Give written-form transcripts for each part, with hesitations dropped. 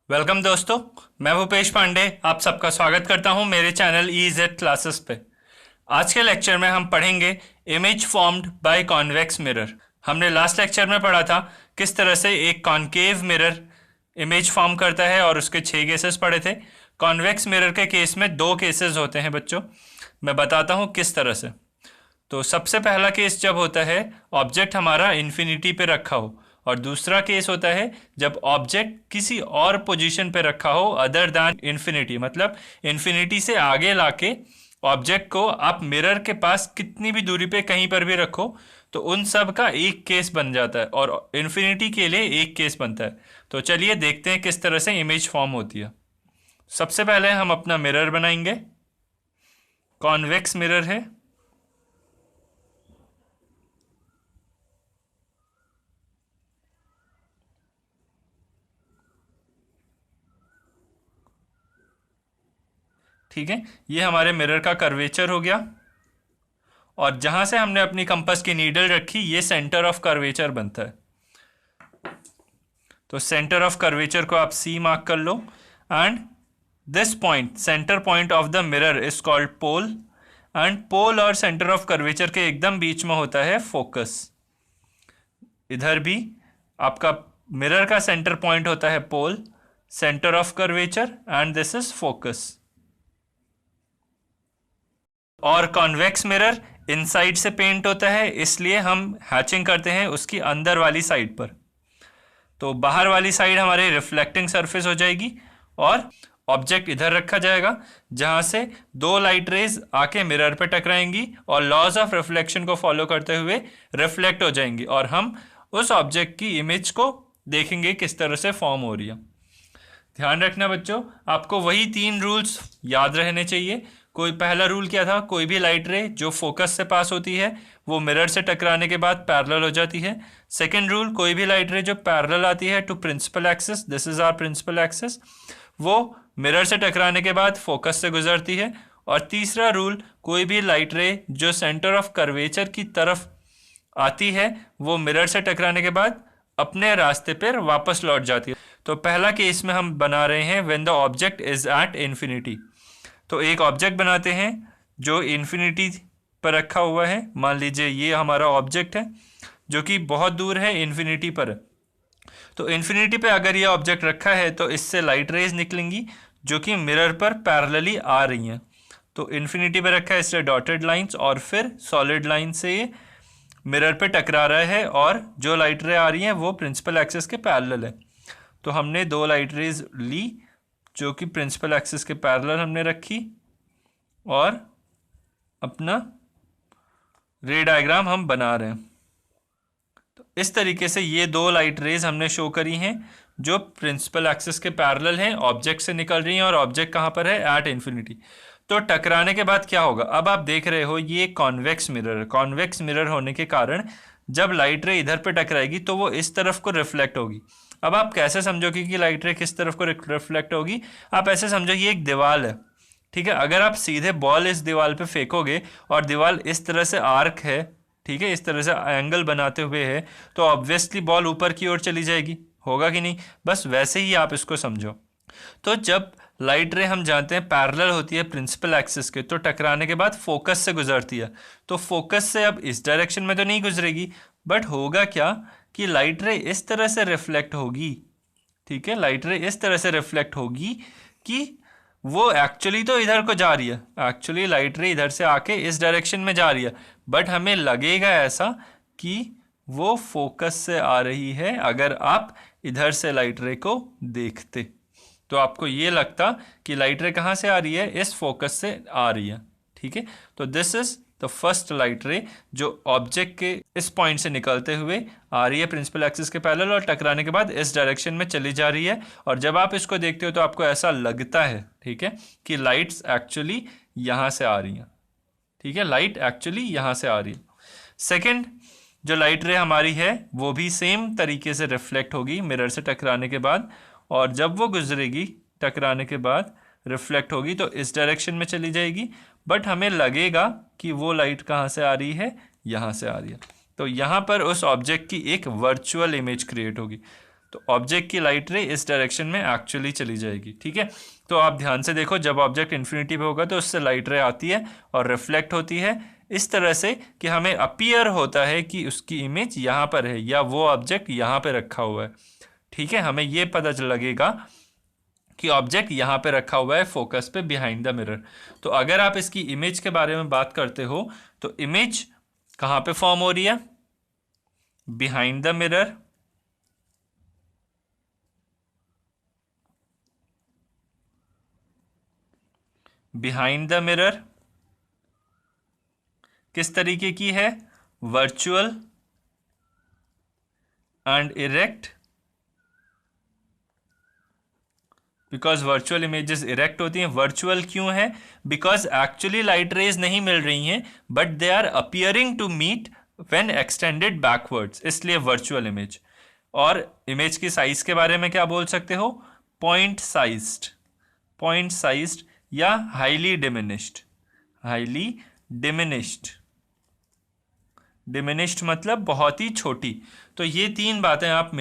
Welcome दोस्तों। मैं भूपेश पांडे आप सबका स्वागत करता हूं मेरे चैनल EZ क्लासेस पे। आज के लेक्चर में हम पढ़ेंगे image formed by convex mirror. हमने लास्ट लेक्चर में पढ़ा था किस तरह से एक कॉन्केव मिरर इमेज फॉर्म करता है और उसके 6 केसेस पढ़े थे। कॉन्वेक्स मिरर के केस में 2 केसेस होते हैं बच्चों। मैं बताता हूँ किस तरह से। तो सबसे पहला केस जब होता है ऑब्जेक्ट हमारा इन्फिनिटी पे रखा हो, और दूसरा केस होता है जब ऑब्जेक्ट किसी और पोजीशन पे रखा हो अदर दैन इन्फिनिटी। मतलब इन्फिनिटी से आगे लाके ऑब्जेक्ट को आप मिरर के पास कितनी भी दूरी पे कहीं पर भी रखो तो उन सब का एक केस बन जाता है, और इन्फिनिटी के लिए एक केस बनता है। तो चलिए देखते हैं किस तरह से इमेज फॉर्म होती है। सबसे पहले हम अपना मिरर बनाएंगे। कॉन्वेक्स मिरर है। ठीक है, ये हमारे मिरर का कर्वेचर हो गया, और जहां से हमने अपनी कंपास की नीडल रखी ये सेंटर ऑफ कर्वेचर बनता है। तो सेंटर ऑफ कर्वेचर को आप C मार्क कर लो, and this point centre point of the mirror is called pole, and pole और सेंटर ऑफ कर्वेचर के एकदम बीच में होता है फोकस। इधर भी आपका मिरर का सेंटर पॉइंट होता है pole, centre of curvature, and this is focus. और कॉन्वेक्स मिरर इनसाइड से पेंट होता है, इसलिए हम हैचिंग करते हैं उसकी अंदर वाली साइड पर। तो बाहर वाली साइड हमारी रिफ्लेक्टिंग सरफेस हो जाएगी, और ऑब्जेक्ट इधर रखा जाएगा जहां से 2 लाइट रेज आके मिरर पे टकराएंगी और लॉज ऑफ रिफ्लेक्शन को फॉलो करते हुए रिफ्लेक्ट हो जाएंगी, और हम उस ऑब्जेक्ट की इमेज को देखेंगे किस तरह से फॉर्म हो रही है। ध्यान रखना बच्चों, आपको वही 3 रूल्स याद रहने चाहिए। कोई पहला रूल क्या था, कोई भी लाइट रे जो फोकस से पास होती है वो मिरर से टकराने के बाद पैरेलल हो जाती है। सेकंड रूल, कोई भी लाइट रे जो पैरेलल आती है to principal axis, this is our principal axis, वो मिरर से टकराने के बाद फोकस से गुजरती है। और तीसरा रूल, कोई भी लाइट रे जो सेंटर ऑफ कर्वेचर की तरफ आती है वो मिरर से टकराने के बाद अपने रास्ते पर वापस लौट जाती है। तो पहला केस में हम बना रहे हैं when the object is at infinity. तो एक ऑब्जेक्ट बनाते हैं जो इन्फिनिटी पर रखा हुआ है। मान लीजिए ये हमारा ऑब्जेक्ट है जो कि बहुत दूर है, इन्फिनिटी पर है। तो इन्फिनिटी पे अगर ये ऑब्जेक्ट रखा है तो इससे लाइट रेज निकलेंगी जो कि मिरर पर पैरेलली आ रही हैं। तो इन्फिनिटी पे रखा है इसलिए डॉटेड लाइंस, और फिर सॉलिड लाइन से ये मिरर पे टकरा रहा है, और जो लाइट रे आ रही हैं वो प्रिंसिपल एक्सिस के पैरेलल है। तो हमने 2 लाइट रेज ली जो कि प्रिंसिपल एक्सिस के पैरेलल हमने रखी, और अपना रे डायग्राम हम बना रहे हैं। तो इस तरीके से ये 2 लाइट रेज हमने शो करी हैं जो प्रिंसिपल एक्सिस के पैरेलल हैं, ऑब्जेक्ट से निकल रही हैं, और ऑब्जेक्ट कहाँ पर है, एट इन्फिनिटी। तो टकराने के बाद क्या होगा, अब आप देख रहे हो ये कॉन्वेक्स मिरर है। कॉन्वेक्स मिरर होने के कारण जब लाइट रे इधर पे टकराएगी तो वो इस तरफ को रिफ्लेक्ट होगी। अब आप कैसे समझोगे कि लाइट रे किस तरफ को रिफ्लेक्ट होगी, आप ऐसे समझो ये एक दीवार है, ठीक है। अगर आप सीधे बॉल इस दीवार पे फेंकोगे और दीवार इस तरह से आर्क है, ठीक है, इस तरह से एंगल बनाते हुए है, तो ऑब्वियसली बॉल ऊपर की ओर चली जाएगी, होगा कि नहीं। बस वैसे ही आप इसको समझो। तो जब लाइट रे हम जानते हैं पैरेलल होती है प्रिंसिपल एक्सिस के, तो टकराने के बाद फोकस से गुजरती है। तो फोकस से अब इस डायरेक्शन में तो नहीं गुजरेगी, बट होगा क्या कि लाइट रे इस तरह से रिफ्लेक्ट होगी, ठीक है। लाइट रे इस तरह से रिफ्लेक्ट होगी कि वो एक्चुअली तो इधर को जा रही है, एक्चुअली लाइट रे इधर से आके इस डायरेक्शन में जा रही है, बट हमें लगेगा ऐसा कि वो फोकस से आ रही है अगर आप इधर से लाइट रे को देखते। तो आपको ये लगता कि लाइट रे कहाँ से आ रही है, इस फोकस से आ रही है, ठीक है। तो this is the first light रे जो ऑब्जेक्ट के इस पॉइंट से निकलते हुए आ रही है प्रिंसिपल एक्सिस के पैरेलल, और टकराने के बाद इस डायरेक्शन में चली जा रही है। और जब आप इसको देखते हो तो आपको ऐसा लगता है, ठीक है, कि लाइट्स एक्चुअली यहाँ से आ रही हैं, ठीक है, लाइट एक्चुअली यहाँ से आ रही है। सेकेंड जो लाइट रे हमारी है वो भी सेम तरीके से रिफ्लेक्ट होगी मिरर से टकराने के बाद, और जब वो गुजरेगी टकराने के बाद रिफ्लेक्ट होगी तो इस डायरेक्शन में चली जाएगी, बट हमें लगेगा कि वो लाइट कहाँ से आ रही है, यहाँ से आ रही है। तो यहाँ पर उस ऑब्जेक्ट की एक वर्चुअल इमेज क्रिएट होगी। तो ऑब्जेक्ट की लाइट रे इस डायरेक्शन में एक्चुअली चली जाएगी। ठीक है, तो आप ध्यान से देखो, जब ऑब्जेक्ट इन्फिनिटी पे होगा तो उससे लाइट रे आती है और रिफ्लेक्ट होती है इस तरह से कि हमें अपीयर होता है कि उसकी इमेज यहाँ पर है या वो ऑब्जेक्ट यहाँ पे रखा हुआ है। ठीक है, हमें ये पता चल लगेगा कि ऑब्जेक्ट यहाँ पे रखा हुआ है फोकस पे बिहाइंड द मिरर। तो अगर आप इसकी इमेज के बारे में बात करते हो तो इमेज कहाँ पे फॉर्म हो रही है? Behind the mirror. Behind the mirror किस तरीके की है? Virtual and erect, because virtual images erect होती हैं। वर्चुअल क्यों है? बिकॉज एक्चुअली लाइट रेज नहीं मिल रही हैं but they are appearing to meet when extended backwards, इसलिए वर्चुअल इमेज। और इमेज की साइज के बारे में क्या बोल सकते हो? पॉइंट साइज्ड, पॉइंट साइज्ड या highly diminished. Highly diminished, diminished मतलब बहुत ही छोटी। तो ये तीन बातें आप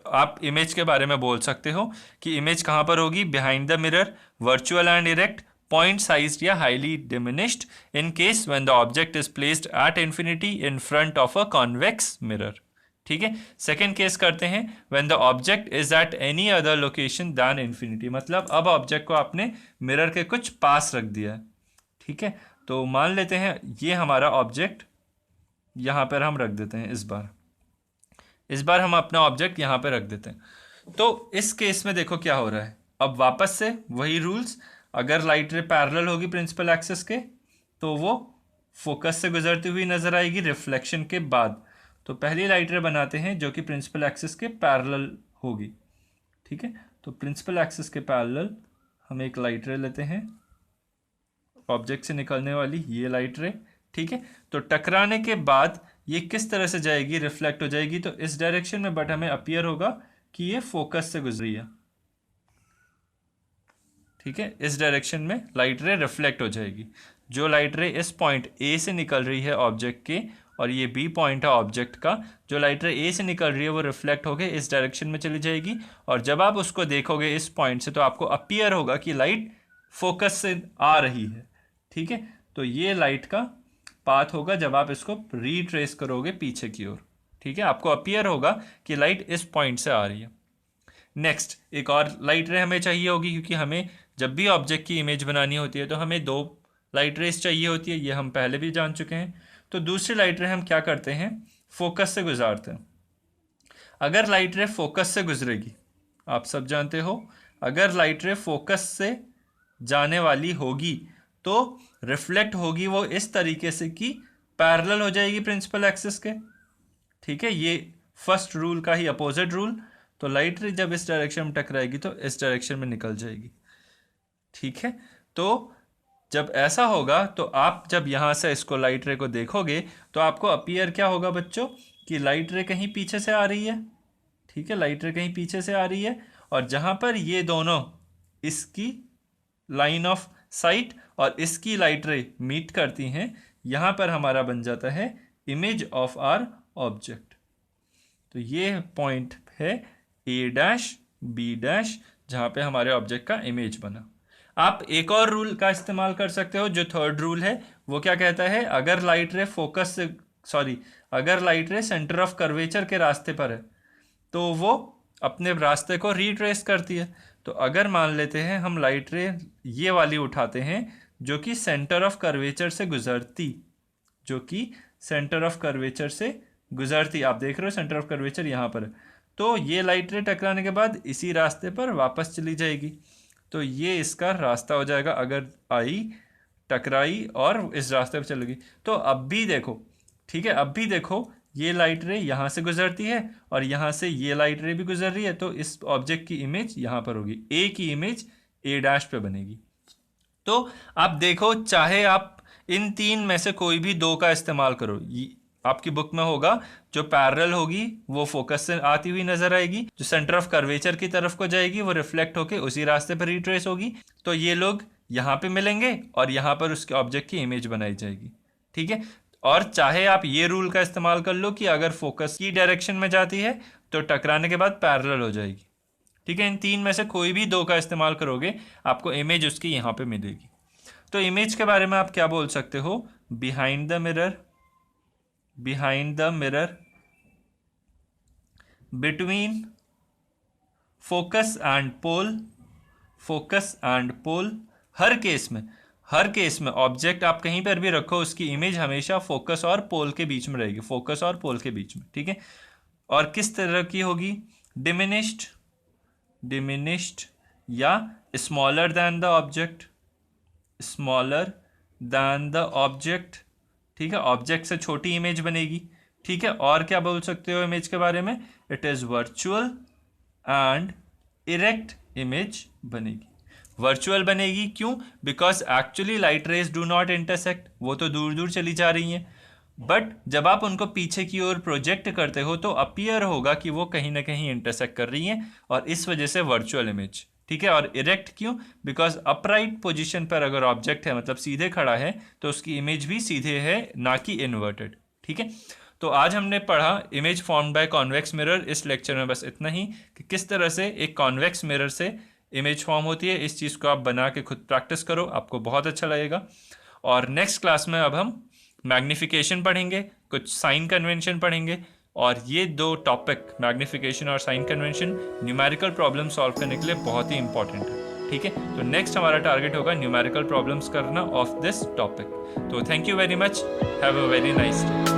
आप इमेज के बारे में बोल सकते हो कि इमेज कहाँ पर होगी? Behind the mirror, virtual and erect, point sized या highly diminished in case when the object is placed at infinity in front of a convex mirror. ठीक है, सेकेंड केस करते हैं, when the object is at any other location than infinity, मतलब अब object को आपने mirror के कुछ पास रख दिया है। ठीक है, तो मान लेते हैं ये हमारा ऑब्जेक्ट यहाँ पर हम रख देते हैं। इस बार हम अपना ऑब्जेक्ट यहाँ पे रख देते हैं। तो इस केस में देखो क्या हो रहा है। अब वापस से वही रूल्स, अगर लाइट रे पैरेलल होगी प्रिंसिपल एक्सिस के तो वो फोकस से गुजरती हुई नजर आएगी रिफ्लेक्शन के बाद। तो पहली लाइट रे बनाते हैं जो कि प्रिंसिपल एक्सिस के पैरेलल होगी। ठीक है, तो प्रिंसिपल एक्सिस के पैरेलल हम एक लाइट रे लेते हैं, ऑब्जेक्ट से निकलने वाली ये लाइट रे। ठीक है, तो टकराने के बाद ये किस तरह से जाएगी? रिफ्लेक्ट हो जाएगी तो इस डायरेक्शन में, बट हमें अपीयर होगा कि ये फोकस से गुजरी है। ठीक है, इस डायरेक्शन में लाइट रे रिफ्लेक्ट हो जाएगी। जो लाइट रे इस पॉइंट ए से निकल रही है ऑब्जेक्ट के, और ये बी पॉइंट है ऑब्जेक्ट का, जो लाइट रे ए से निकल रही है वो रिफ्लेक्ट होकर इस डायरेक्शन में चली जाएगी। और जब आप उसको देखोगे इस पॉइंट से तो आपको अपीयर होगा कि लाइट फोकस से आ रही है। ठीक है, तो ये लाइट का पाथ होगा जब आप इसको रीट्रेस करोगे पीछे की ओर। ठीक है, आपको अपीयर होगा कि लाइट इस पॉइंट से आ रही है। नेक्स्ट, एक और लाइट रे हमें चाहिए होगी, क्योंकि हमें जब भी ऑब्जेक्ट की इमेज बनानी होती है तो हमें दो लाइट रेस चाहिए होती है, ये हम पहले भी जान चुके हैं। तो दूसरी लाइट रे हम क्या करते हैं? फोकस से गुजारते हैं। अगर लाइट रे फोकस से गुजरेगी, आप सब जानते हो, अगर लाइट रे फोकस से जाने वाली होगी तो रिफ्लेक्ट होगी वो इस तरीके से कि पैरेलल हो जाएगी प्रिंसिपल एक्सिस के। ठीक है, ये फर्स्ट रूल का ही अपोजिट रूल। तो लाइट रे जब इस डायरेक्शन में टकराएगी तो इस डायरेक्शन में निकल जाएगी। ठीक है, तो जब ऐसा होगा तो आप जब यहाँ से इसको लाइट रे को देखोगे तो आपको अपीयर क्या होगा बच्चों? कि लाइट रे कहीं पीछे से आ रही है। ठीक है, लाइट रे कहीं पीछे से आ रही है, और जहाँ पर ये दोनों इसकी लाइन ऑफ साइट और इसकी लाइट रे मीट करती हैं, यहाँ पर हमारा बन जाता है इमेज ऑफ आर ऑब्जेक्ट। तो ये पॉइंट है ए डैश बी डैश, जहाँ पे हमारे ऑब्जेक्ट का इमेज बना। आप एक और रूल का इस्तेमाल कर सकते हो, जो थर्ड रूल है वो क्या कहता है? अगर लाइट रे सेंटर ऑफ कर्वेचर के रास्ते पर है तो वो अपने रास्ते को रीट्रेस करती है। तो अगर मान लेते हैं हम लाइट रे ये वाली उठाते हैं जो कि सेंटर ऑफ कर्वेचर से गुजरती, आप देख रहे हो सेंटर ऑफ कर्वेचर यहाँ पर है, तो ये लाइट रे टकराने के बाद इसी रास्ते पर वापस चली जाएगी। तो ये इसका रास्ता हो जाएगा, अगर आई, टकराई और इस रास्ते पर चलेगी। तो अब भी देखो, ठीक है, अब भी देखो ये लाइट रे यहाँ से गुजरती है और यहाँ से ये लाइट रे भी गुजर रही है, तो इस ऑब्जेक्ट की इमेज यहाँ पर होगी, ए की इमेज ए डैश पे बनेगी। तो आप देखो, चाहे आप इन तीन में से कोई भी दो का इस्तेमाल करो, आपकी बुक में होगा जो पैरेलल होगी वो फोकस से आती हुई नजर आएगी, जो सेंटर ऑफ कर्वेचर की तरफ को जाएगी वो रिफ्लेक्ट होके उसी रास्ते पर रिट्रेस होगी। तो ये लोग यहाँ पे मिलेंगे और यहाँ पर उसके ऑब्जेक्ट की इमेज बनाई जाएगी। ठीक है, और चाहे आप ये रूल का इस्तेमाल कर लो कि अगर फोकस की डायरेक्शन में जाती है तो टकराने के बाद पैरेलल हो जाएगी। ठीक है, इन तीन में से कोई भी दो का इस्तेमाल करोगे आपको इमेज उसकी यहाँ पे मिलेगी। तो इमेज के बारे में आप क्या बोल सकते हो, behind the mirror between focus and pole. हर केस में ऑब्जेक्ट आप कहीं पर भी रखो उसकी इमेज हमेशा फोकस और पोल के बीच में रहेगी, फोकस और पोल के बीच में। ठीक है, और किस तरह की होगी, डिमिनिश्ड या स्मॉलर दैन द ऑब्जेक्ट। ठीक है, ऑब्जेक्ट से छोटी इमेज बनेगी। ठीक है, और क्या बोल सकते हो इमेज के बारे में, it is virtual and erect image बनेगी। वर्चुअल बनेगी क्यों, because actually light rays do not intersect, वो तो दूर दूर चली जा रही हैं, बट जब आप उनको पीछे की ओर प्रोजेक्ट करते हो तो अपीयर होगा कि वो कहीं ना कहीं इंटरसेक्ट कर रही हैं, और इस वजह से वर्चुअल इमेज। ठीक है, और इरेक्ट क्यों, बिकॉज अपराइट पोजीशन पर अगर ऑब्जेक्ट है मतलब सीधे खड़ा है तो उसकी इमेज भी सीधे है, ना कि इन्वर्टेड। ठीक है, तो आज हमने पढ़ा image formed by convex mirror. इस लेक्चर में बस इतना ही कि किस तरह से एक कॉन्वेक्स मिरर से इमेज फॉर्म होती है। इस चीज़ को आप बना के खुद प्रैक्टिस करो, आपको बहुत अच्छा लगेगा। और नेक्स्ट क्लास में अब हम मैग्नीफिकेशन पढ़ेंगे, कुछ साइन कन्वेंशन पढ़ेंगे, और ये दो टॉपिक मैग्नीफिकेशन और sign convention numerical problem solve करने के लिए बहुत ही इंपॉर्टेंट है। ठीक है, तो नेक्स्ट हमारा टारगेट होगा न्यूमेरिकल प्रॉब्लम्स करना ऑफ दिस टॉपिक। तो thank you very much, have a very nice day.